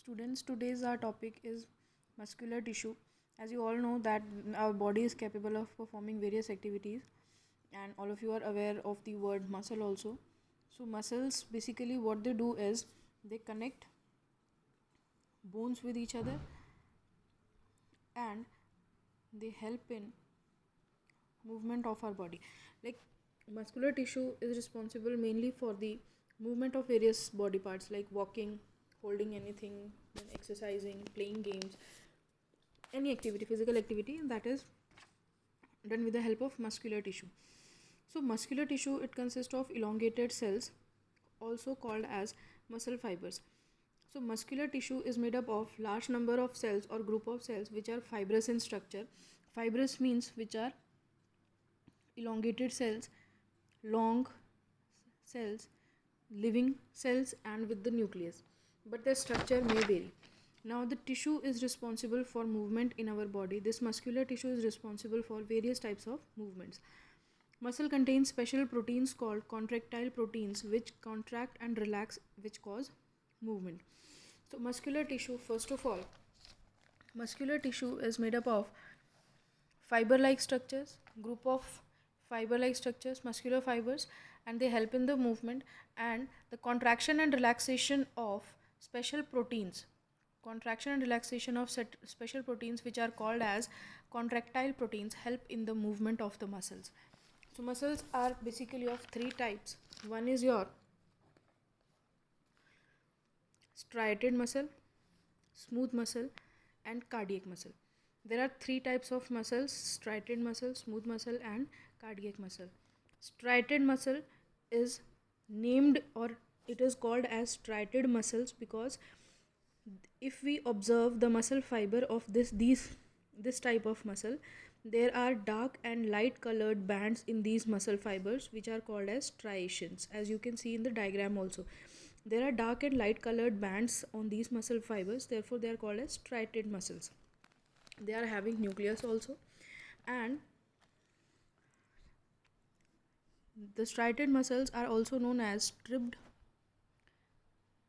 Students, today's our topic is muscular tissue. As you all know that our body is capable of performing various activities, and all of you are aware of the word muscle also. So muscles, basically what they do is they connect bones with each other and they help in movement of our body. Like, muscular tissue is responsible mainly for the movement of various body parts like walking, holding anything, then exercising, playing games, any activity, physical activity, that is done with the help of muscular tissue. So muscular tissue, it consists of elongated cells, also called as muscle fibers. So muscular tissue is made up of large number of cells or group of cells which are fibrous in structure. Fibrous means which are elongated cells, long cells, living cells, and with the nucleus, but their structure may vary. Now the tissue is responsible for movement in our body. This muscular tissue is responsible for various types of movements. Muscle contains special proteins called contractile proteins which contract and relax, which cause movement. So muscular tissue, first of all, muscular tissue is made up of fiber-like structures, group of fiber-like structures, muscular fibers, and they help in the movement and the contraction and relaxation of special proteins. Contraction and relaxation of special proteins which are called as contractile proteins help in the movement of the muscles. So muscles are basically of three types. One is your striated muscle, smooth muscle, and cardiac muscle. There are three types of muscles: striated muscle, smooth muscle, and cardiac muscle. Striated muscle is named, or it is called as striated muscles, because if we observe the muscle fiber of this type of muscle, there are dark and light colored bands in these muscle fibers which are called as striations. As you can see in the diagram also, there are dark and light colored bands on these muscle fibers, therefore they are called as striated muscles. They are having nucleus also, and the striated muscles are also known as stripped,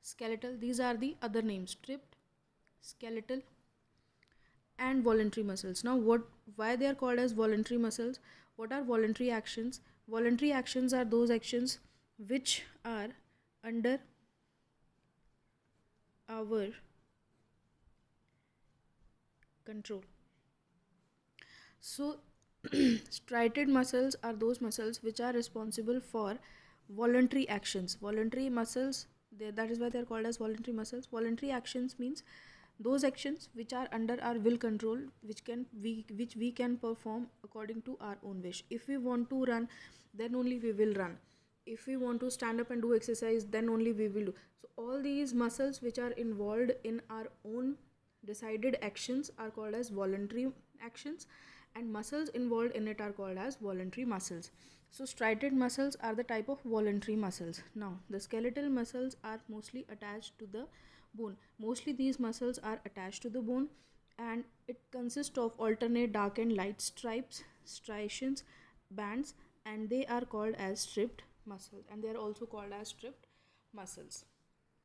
skeletal. These are the other names: stripped, skeletal, and voluntary muscles. Now why they are called as voluntary muscles? What are voluntary actions? Voluntary actions are those actions which are under our control. So striated muscles are those muscles which are responsible for voluntary actions. Voluntary muscles, that is why they are called as voluntary muscles. Voluntary actions means those actions which are under our will control, which we can perform according to our own wish. If we want to run, then only we will run. If we want to stand up and do exercise, then only we will do. So all these muscles which are involved in our own decided actions are called as voluntary actions, and muscles involved in it are called as voluntary muscles. So striated muscles are the type of voluntary muscles. Now the skeletal muscles are mostly attached to the bone. Mostly these muscles are attached to the bone, and it consists of alternate dark and light stripes, striations, bands, and they are called as stripped muscles, and they are also called as stripped muscles.